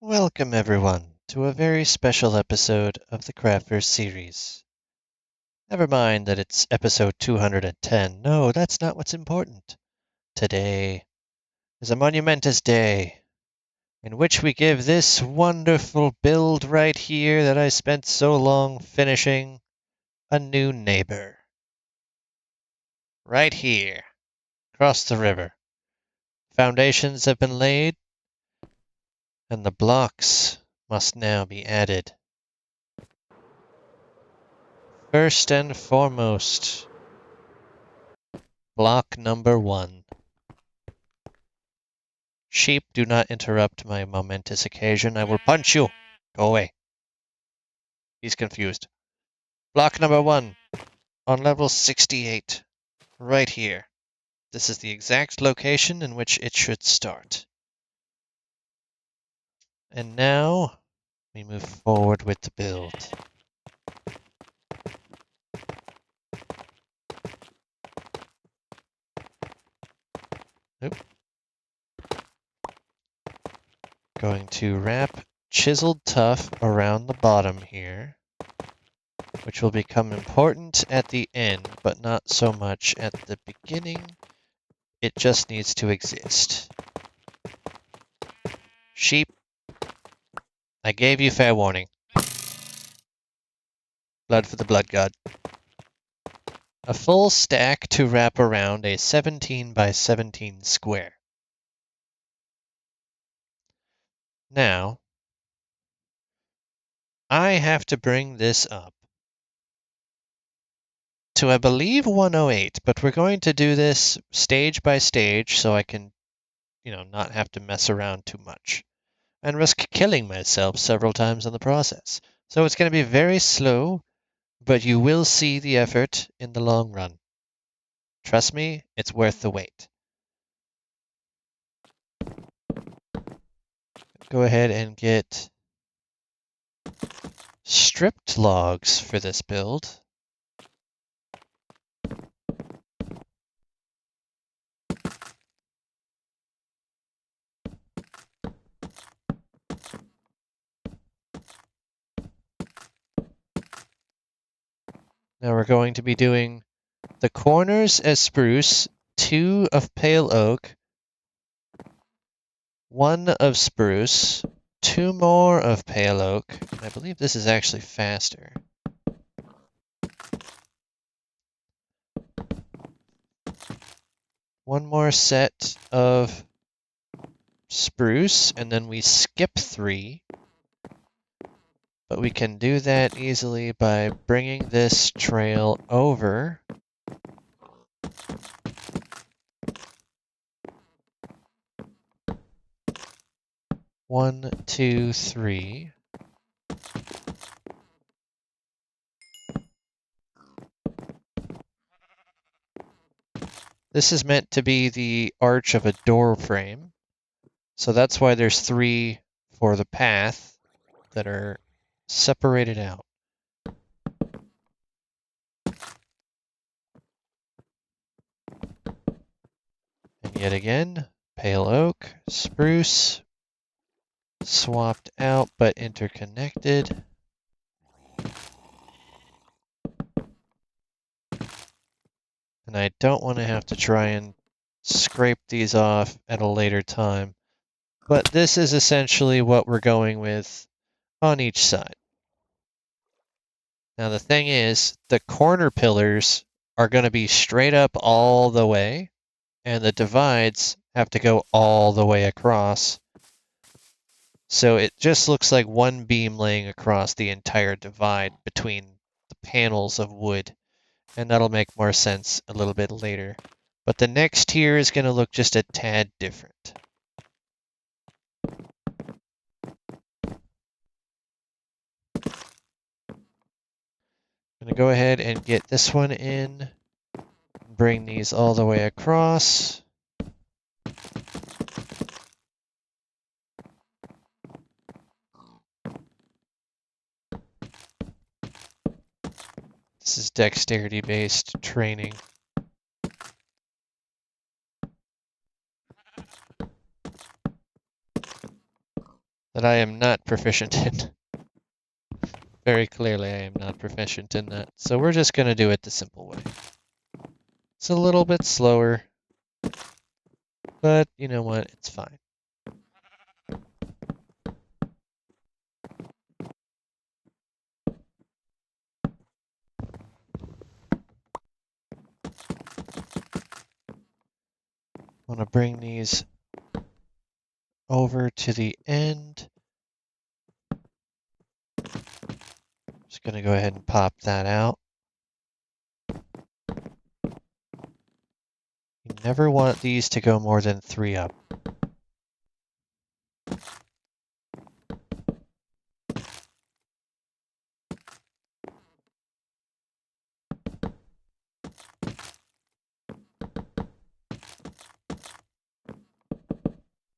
Welcome, everyone, to a very special episode of the Craftverse series. Never mind that it's episode 210. No, that's not what's important. Today is a monumentous day in which we give this wonderful build right here that I spent so long finishing a new neighbor. Right here, across the river. Foundations have been laid, and the blocks must now be added. First and foremost, block number 1. Sheep, do not interrupt my momentous occasion. I will punch you. Go away. He's confused. Block number 1 on level 68. Right here. This is the exact location in which it should start. And now we move forward with the build. Nope. Going to wrap chiseled tuff around the bottom here, which will become important at the end, but not so much at the beginning. It just needs to exist. Sheep, I gave you fair warning. Blood for the blood god. A full stack to wrap around a 17 by 17 square. Now, I have to bring this up to, I believe, 108, but we're going to do this stage by stage so I can, not have to mess around too much and risk killing myself several times in the process. So it's going to be very slow, but you will see the effort in the long run. Trust me, it's worth the wait. Go ahead and get stripped logs for this build. Now we're going to be doing the corners as spruce, 2 of pale oak, 1 of spruce, 2 more of pale oak. I believe this is actually faster. One more set of spruce, and then we skip 3. But we can do that easily by bringing this trail over. One, two, three. This is meant to be the arch of a door frame. So that's why there's 3 for the path that are separated out. And yet again, pale oak, spruce, swapped out but interconnected. And I don't want to have to try and scrape these off at a later time. But this is essentially what we're going with on each side. Now the thing is, the corner pillars are going to be straight up all the way, and the divides have to go all the way across. So it just looks like one beam laying across the entire divide between the panels of wood, and that'll make more sense a little bit later. But the next tier is going to look just a tad different. I'm going to go ahead and get this one in, bring these all the way across. This is dexterity-based training. that I am not proficient in. Very clearly, I am not proficient in that. So we're just going to do it the simple way. It's a little bit slower, but you know what? It's fine. I want to bring these over to the end. Just going to go ahead and pop that out. You never want these to go more than 3 up.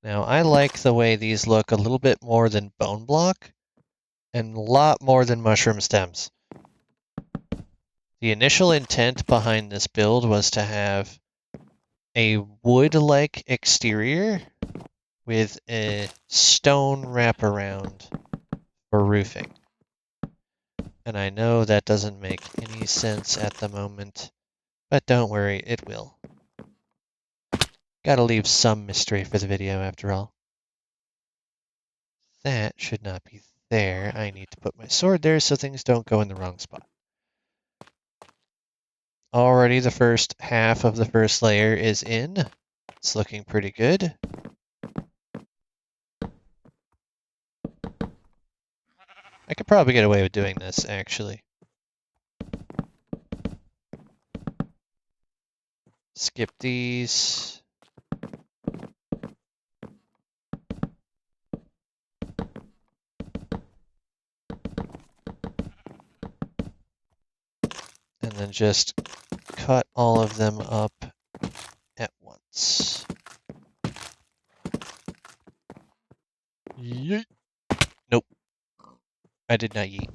Now, I like the way these look a little bit more than bone block, and a lot more than mushroom stems. The initial intent behind this build was to have a wood-like exterior with a stone wraparound for roofing. And I know that doesn't make any sense at the moment, but don't worry, it will. Gotta leave some mystery for the video after all. That should not be there. I need to put my sword there so things don't go in the wrong spot. Already the first half of the first layer is in. It's looking pretty good. I could probably get away with doing this, actually. Skip these. And then just cut all of them up at once. Yeet. Nope. I did not yeet.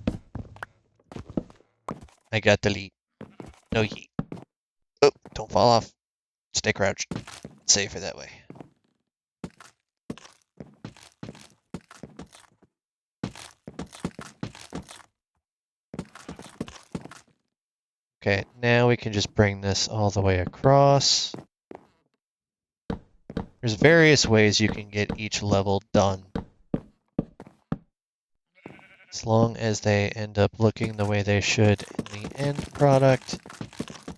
I got delete. No yeet. Oh, don't fall off. Stay crouched. It's safer that way. Okay, now we can just bring this all the way across. There's various ways you can get each level done. As long as they end up looking the way they should in the end product,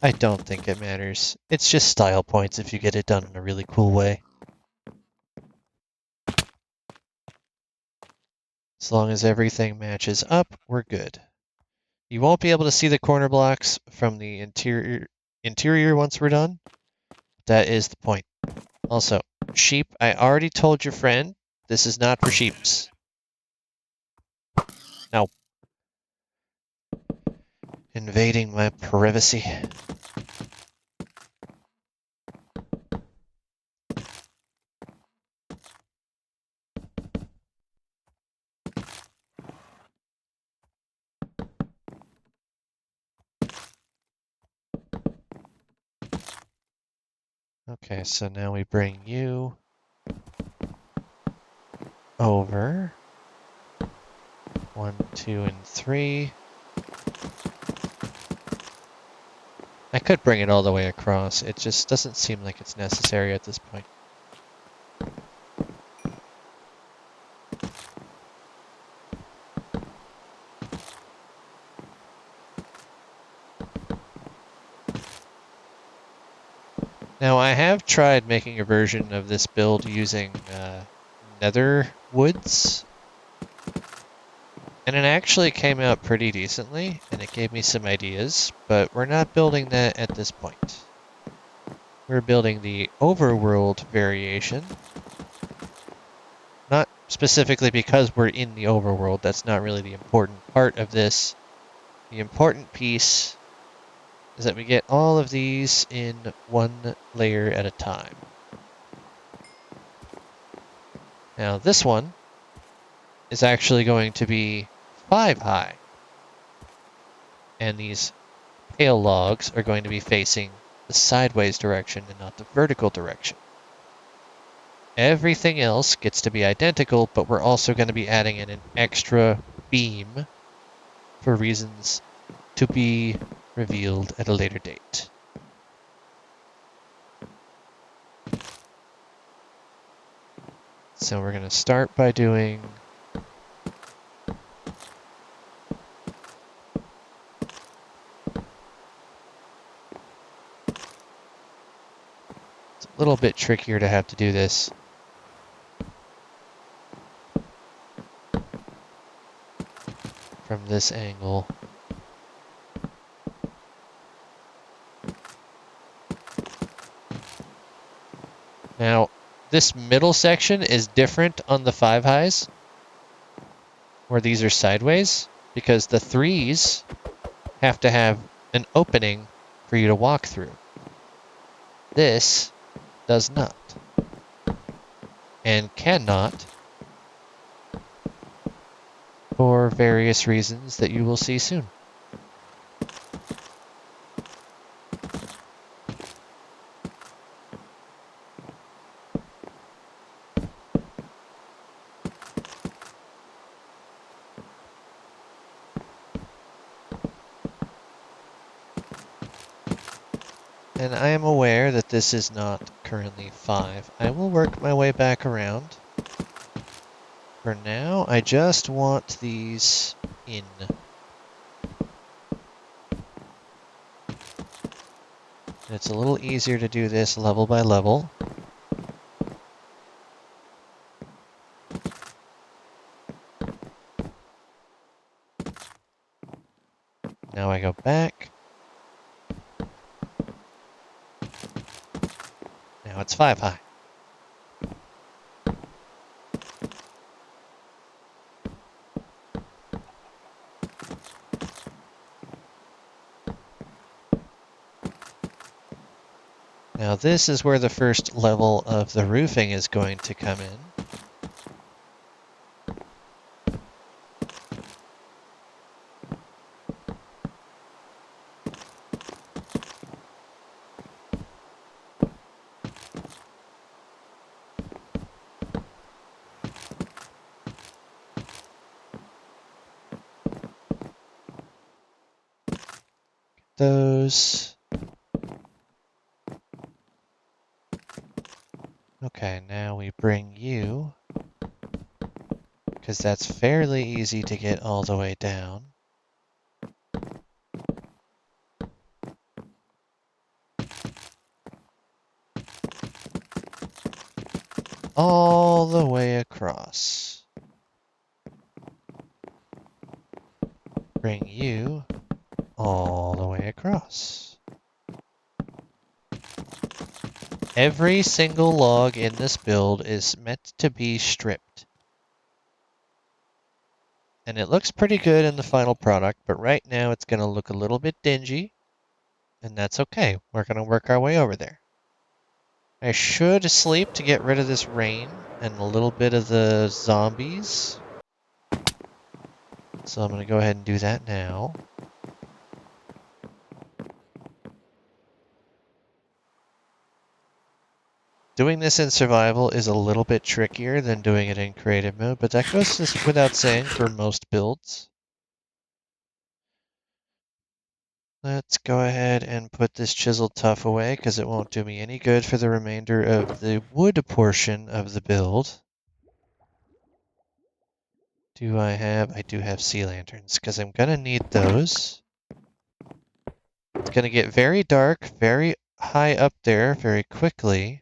I don't think it matters. It's just style points if you get it done in a really cool way. As long as everything matches up, we're good. You won't be able to see the corner blocks from the interior once we're done. That is the point. Also, sheep, I already told your friend, this is not for sheeps. No. Invading my privacy. Okay, so now we bring you over. 1, 2, and 3. I could bring it all the way across. It just doesn't seem like it's necessary at this point. Now, I have tried making a version of this build using nether woods, and it actually came out pretty decently, and it gave me some ideas, but we're not building that at this point. We're building the overworld variation, not specifically because we're in the overworld. That's not really the important part of this. The important piece is that we get all of these in one layer at a time. Now this one is actually going to be 5 high. And these pale logs are going to be facing the sideways direction and not the vertical direction. Everything else gets to be identical, but we're also going to be adding in an extra beam for reasons to be revealed at a later date. So we're going to start by doing it's a little bit trickier to have to do this. From this angle. Now, this middle section is different on the 5 highs, where these are sideways, because the 3s have to have an opening for you to walk through. This does not, and cannot, for various reasons that you will see soon. And I am aware that this is not currently 5. I will work my way back around. For now, I just want these in. It's a little easier to do this level by level. Now I go back. Now it's 5 high. Now this is where the first level of the roofing is going to come in. Those. Okay, now we bring you, because that's fairly easy to get all the way down. All the way across. Bring you all the way across. Every single log in this build is meant to be stripped. And it looks pretty good in the final product, but right now it's going to look a little bit dingy, and that's okay. We're going to work our way over there. I should sleep to get rid of this rain and a little bit of the zombies. So I'm going to go ahead and do that now. Doing this in survival is a little bit trickier than doing it in creative mode, but that goes without saying for most builds. Let's go ahead and put this chiseled tuff away because it won't do me any good for the remainder of the wood portion of the build. I do have sea lanterns because I'm going to need those. It's going to get very dark, very high up there very quickly.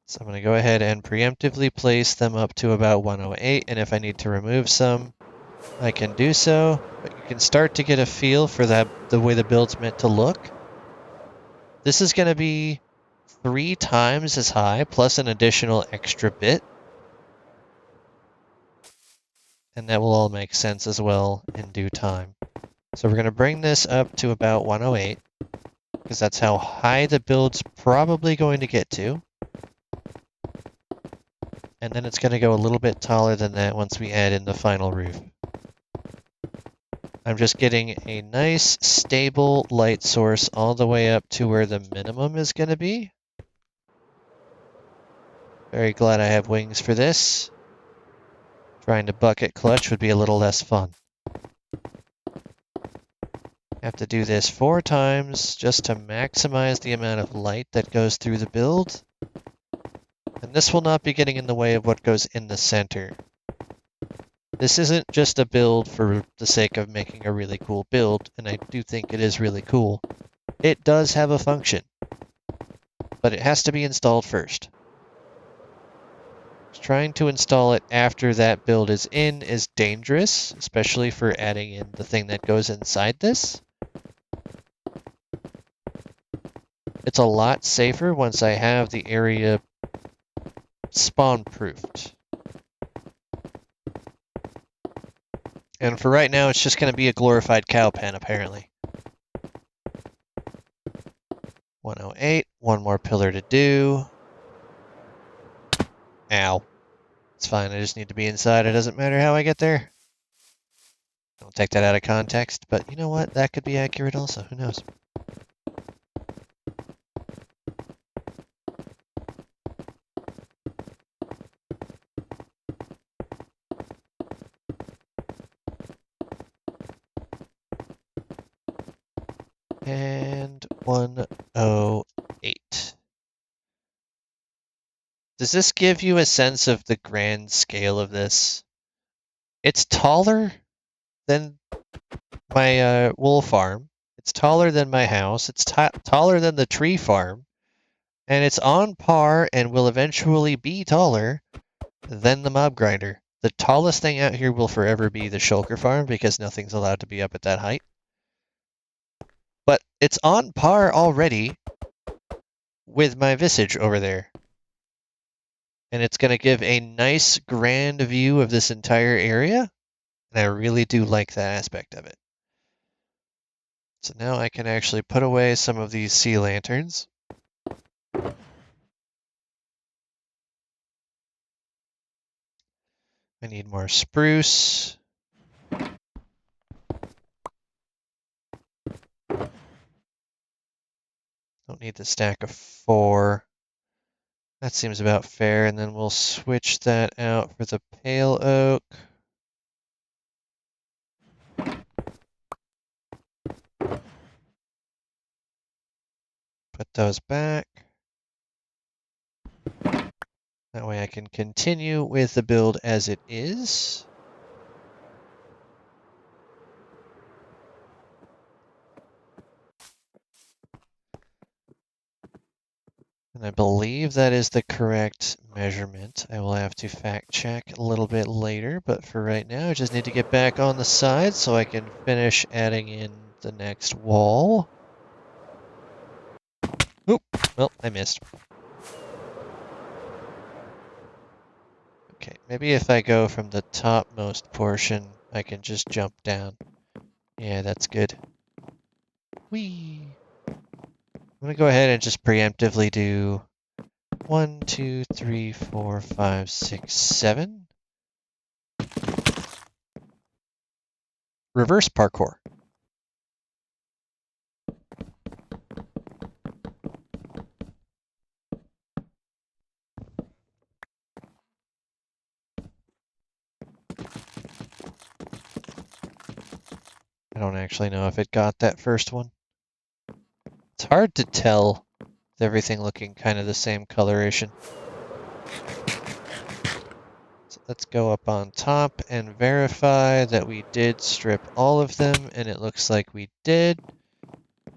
So I'm going to go ahead and preemptively place them up to about 108, and if I need to remove some, I can do so. But you can start to get a feel for the way the build's meant to look. This is going to be 3 times as high, plus an additional extra bit. And that will all make sense as well in due time. So we're going to bring this up to about 108, because that's how high the build's probably going to get to. And then it's going to go a little bit taller than that once we add in the final roof. I'm just getting a nice, stable light source all the way up to where the minimum is going to be. Very glad I have wings for this. Trying to bucket clutch would be a little less fun. Have to do this 4 times just to maximize the amount of light that goes through the build. And this will not be getting in the way of what goes in the center. This isn't just a build for the sake of making a really cool build, and I do think it is really cool. It does have a function, but it has to be installed first. Trying to install it after that build is in is dangerous, especially for adding in the thing that goes inside this. It's a lot safer once I have the area spawn-proofed. And for right now, it's just going to be a glorified cow pen, apparently. 108, one more pillar to do. Ow. It's fine, I just need to be inside. It doesn't matter how I get there. Don't take that out of context, but you know what? That could be accurate also. Who knows? And 108. Does this give you a sense of the grand scale of this? It's taller than my wool farm. It's taller than my house. It's taller than the tree farm. And it's on par and will eventually be taller than the mob grinder. The tallest thing out here will forever be the shulker farm because nothing's allowed to be up at that height. But it's on par already with my visage over there. And it's going to give a nice grand view of this entire area. And I really do like that aspect of it. So now I can actually put away some of these sea lanterns. I need more spruce. Don't need the stack of 4. That seems about fair, and then we'll switch that out for the pale oak. Put those back. That way I can continue with the build as it is. And I believe that is the correct measurement. I will have to fact check a little bit later, but for right now I just need to get back on the side so I can finish adding in the next wall. Oop, well, I missed. Okay, maybe if I go from the topmost portion, I can just jump down. Yeah, that's good. Whee! I'm gonna go ahead and just preemptively do 1, 2, 3, 4, 5, 6, 7. Reverse parkour. I don't actually know if it got that first one. It's hard to tell with everything looking kind of the same coloration. So let's go up on top and verify that we did strip all of them, and it looks like we did.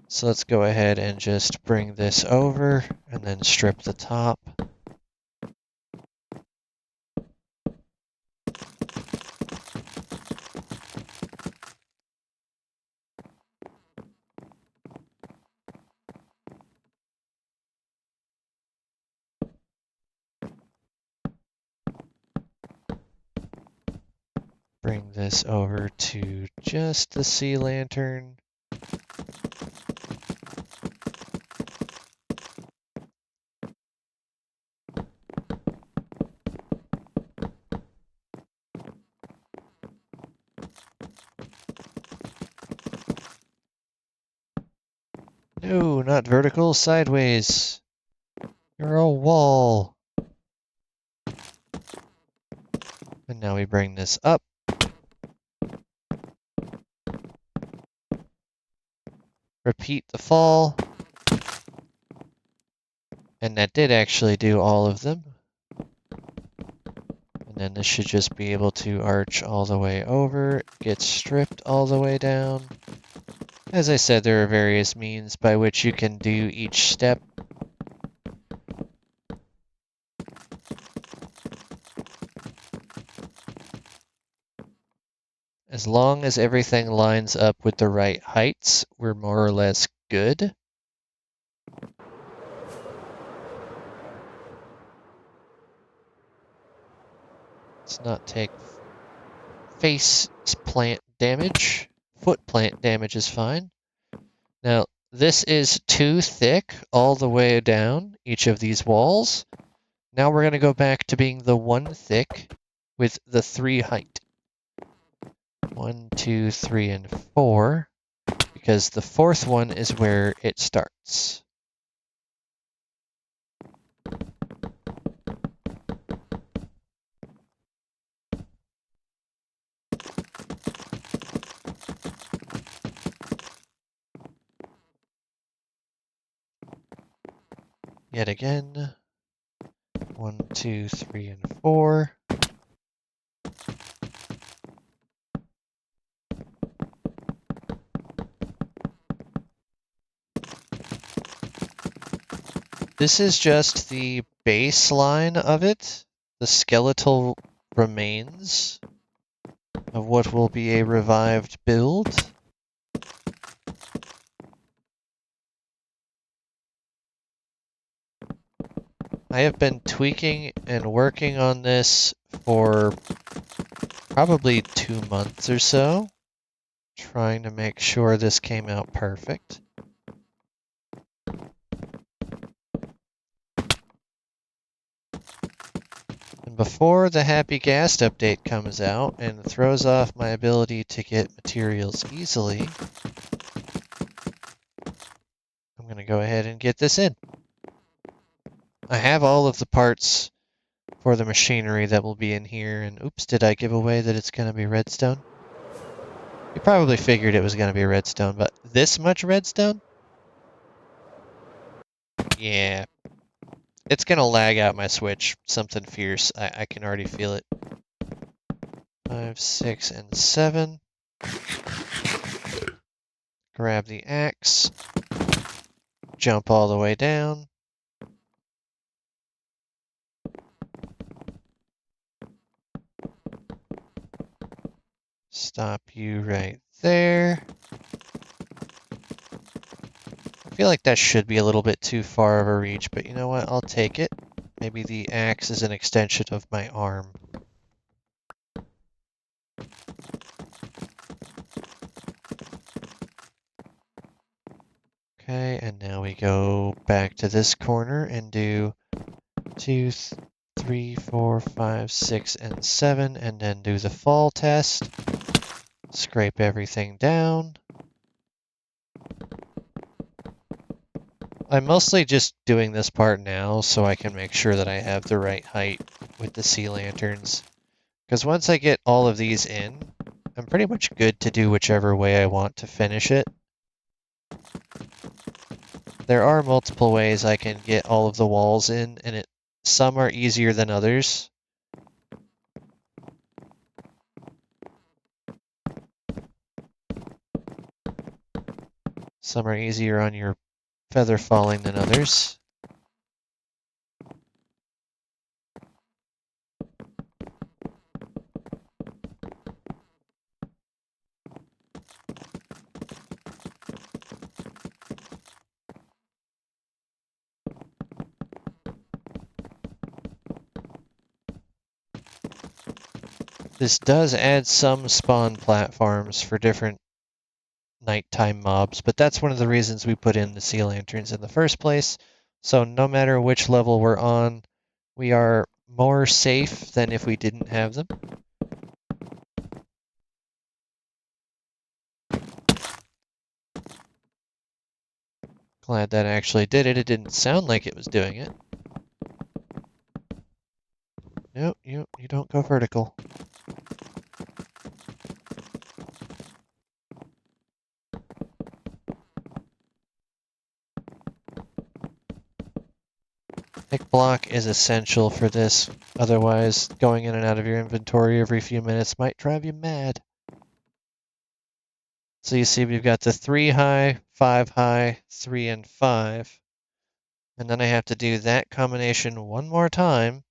So let's go ahead and just bring this over and then strip the top. Bring this over to just the sea lantern. No, not vertical, sideways. You're a wall. And now we bring this up. Repeat the fall. And that did actually do all of them. And then this should just be able to arch all the way over, get stripped all the way down. As I said, there are various means by which you can do each step. As long as everything lines up with the right heights, we're more or less good. Let's not take face plant damage. Foot plant damage is fine. Now, this is too thick all the way down each of these walls. Now we're going to go back to being the one thick with the 3 height. 1, 2, 3, and 4, because the 4th one is where it starts. Yet again, 1, 2, 3, and 4. This is just the baseline of it, the skeletal remains of what will be a revived build. I have been tweaking and working on this for probably 2 months or so, trying to make sure this came out perfect. And before the Happy Ghast update comes out and throws off my ability to get materials easily, I'm going to go ahead and get this in. I have all of the parts for the machinery that will be in here, and oops, did I give away that it's going to be redstone? You probably figured it was going to be redstone, but this much redstone? Yeah. It's going to lag out my switch. Something fierce. I can already feel it. 5, 6, and 7. Grab the axe. Jump all the way down. Stop you right there. I feel like that should be a little bit too far of a reach, but you know what? I'll take it. Maybe the axe is an extension of my arm. Okay, and now we go back to this corner and do 2, 3, 4, 5, 6, and 7, and then do the fall test. Scrape everything down. I'm mostly just doing this part now so I can make sure that I have the right height with the sea lanterns. Because once I get all of these in, I'm pretty much good to do whichever way I want to finish it. There are multiple ways I can get all of the walls in, and some are easier than others. Some are easier on your feather falling than others. This does add some spawn platforms for different nighttime mobs, but that's one of the reasons we put in the sea lanterns in the first place. So no matter which level we're on, we are more safe than if we didn't have them. Glad that actually did it. It didn't sound like it was doing it. Nope, you don't go vertical. Pick block is essential for this. Otherwise, going in and out of your inventory every few minutes might drive you mad. So you see we've got the 3 high, 5 high, 3 and 5. And then I have to do that combination one more time.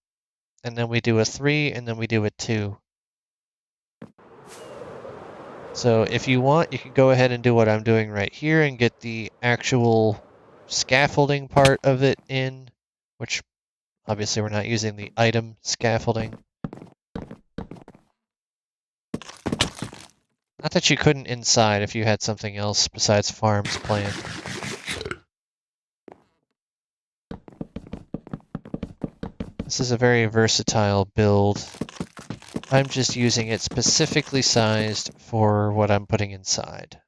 And then we do a 3 and then we do a 2. So if you want, you can go ahead and do what I'm doing right here and get the actual scaffolding part of it in, which obviously we're not using the item scaffolding. Not that you couldn't inside if you had something else besides farms planned. This is a very versatile build. I'm just using it specifically sized for what I'm putting inside.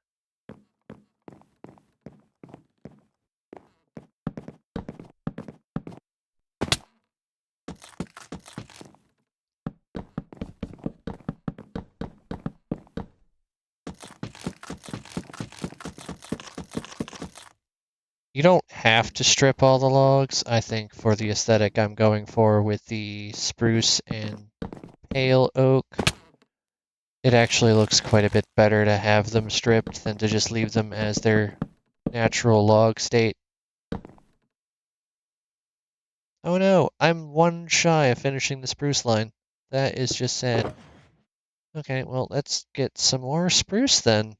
You don't have to strip all the logs. I think for the aesthetic I'm going for with the spruce and pale oak, it actually looks quite a bit better to have them stripped than to just leave them as their natural log state. Oh no, I'm one shy of finishing the spruce line. That is just sad. Okay, well, let's get some more spruce then.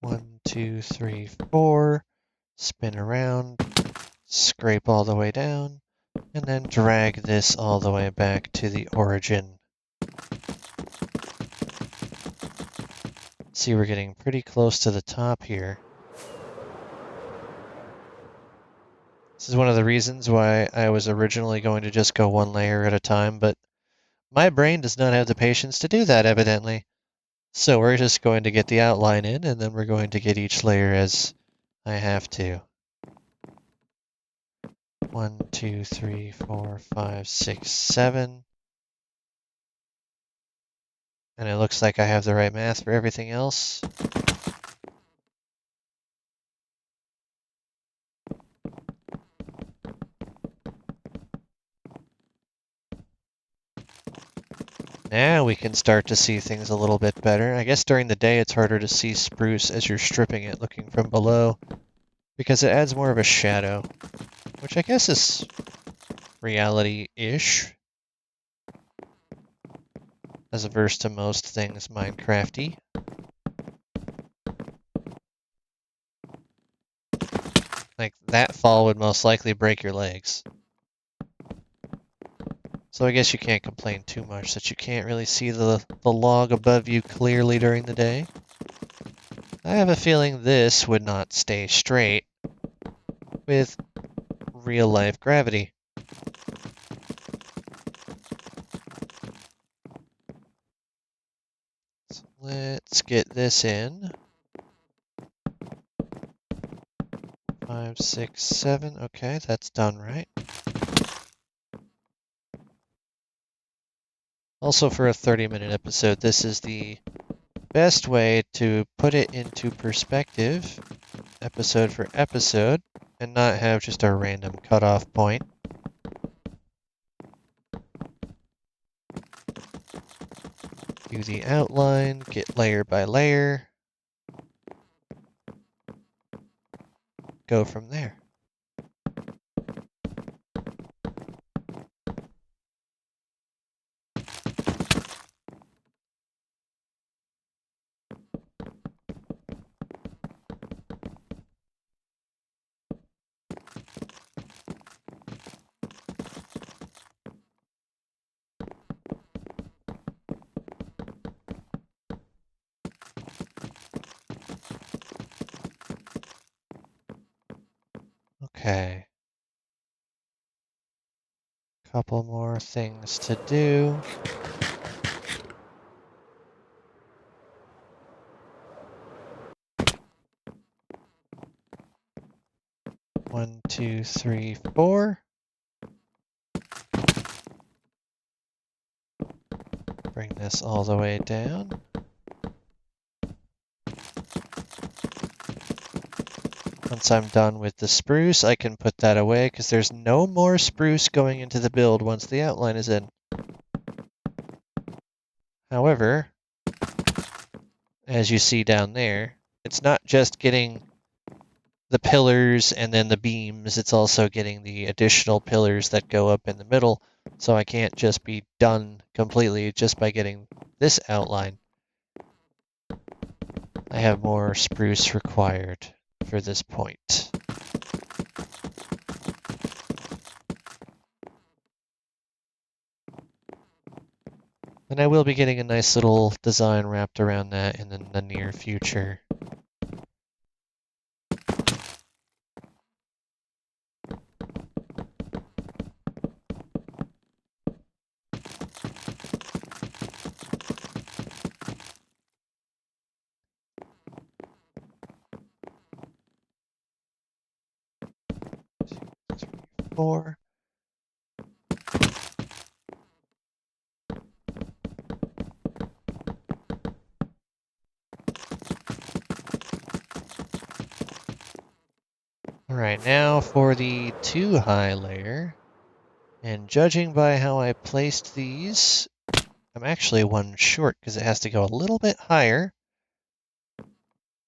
One, two, three, four. Spin around, scrape all the way down, and then drag this all the way back to the origin. See, we're getting pretty close to the top here. This is one of the reasons why I was originally going to just go one layer at a time, but my brain does not have the patience to do that, evidently. So we're just going to get the outline in, and then we're going to get each layer as I have to. 1, 2, 3, 4, 5, 6, 7. And it looks like I have the right math for everything else. Now we can start to see things a little bit better. I guess during the day it's harder to see spruce as you're stripping it looking from below, because it adds more of a shadow, which I guess is reality-ish, as averse to most things Minecrafty. Like, that fall would most likely break your legs. So I guess you can't complain too much that you can't really see the log above you clearly during the day. I have a feeling this would not stay straight with real-life gravity. So let's get this in. 5, 6, 7. Okay, that's done right. Also, for a 30-minute episode, this is the best way to put it into perspective, episode for episode, and not have just a random cutoff point. Do the outline, get layer by layer, go from there. Okay. Couple more things to do. One, two, three, four. Bring this all the way down. Once I'm done with the spruce, I can put that away because there's no more spruce going into the build once the outline is in. However, as you see down there, it's not just getting the pillars and then the beams, it's also getting the additional pillars that go up in the middle. So I can't just be done completely just by getting this outline. I have more spruce required for this point. And I will be getting a nice little design wrapped around that in the near future. Two, three, four. All right, now for the too high layer. And judging by how I placed these, I'm actually one short because it has to go a little bit higher.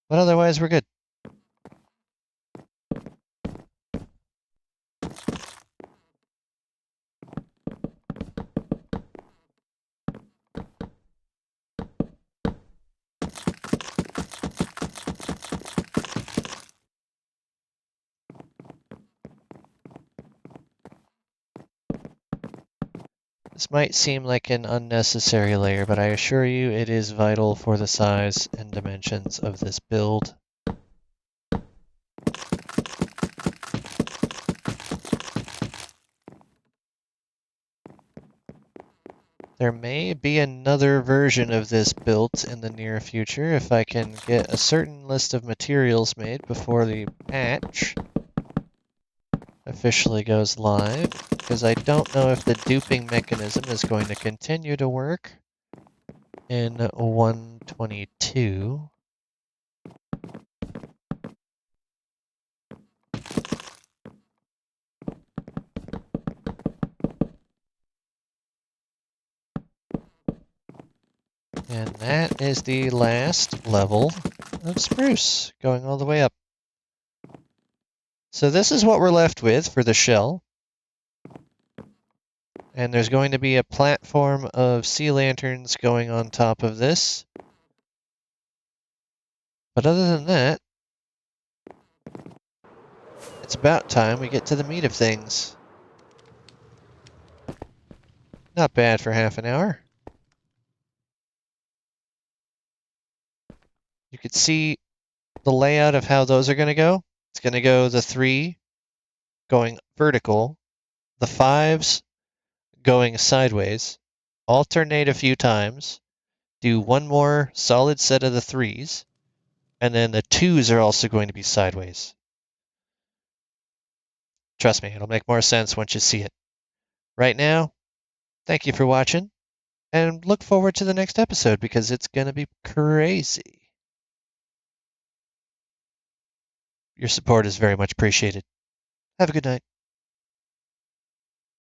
But otherwise, we're good. This might seem like an unnecessary layer, but I assure you it is vital for the size and dimensions of this build. There may be another version of this built in the near future if I can get a certain list of materials made before the patch officially goes live, because I don't know if the duping mechanism is going to continue to work in 1.22. And that is the last level of spruce, going all the way up. So this is what we're left with for the shell. And there's going to be a platform of sea lanterns going on top of this. But other than that, it's about time we get to the meat of things. Not bad for half an hour. You could see the layout of how those are going to go. It's going to go the 3 going vertical, the 5s going sideways, alternate a few times, do one more solid set of the 3s, and then the 2s are also going to be sideways. Trust me, it'll make more sense once you see it. Right now, thank you for watching, and look forward to the next episode because it's going to be crazy. Your support is very much appreciated. Have a good night.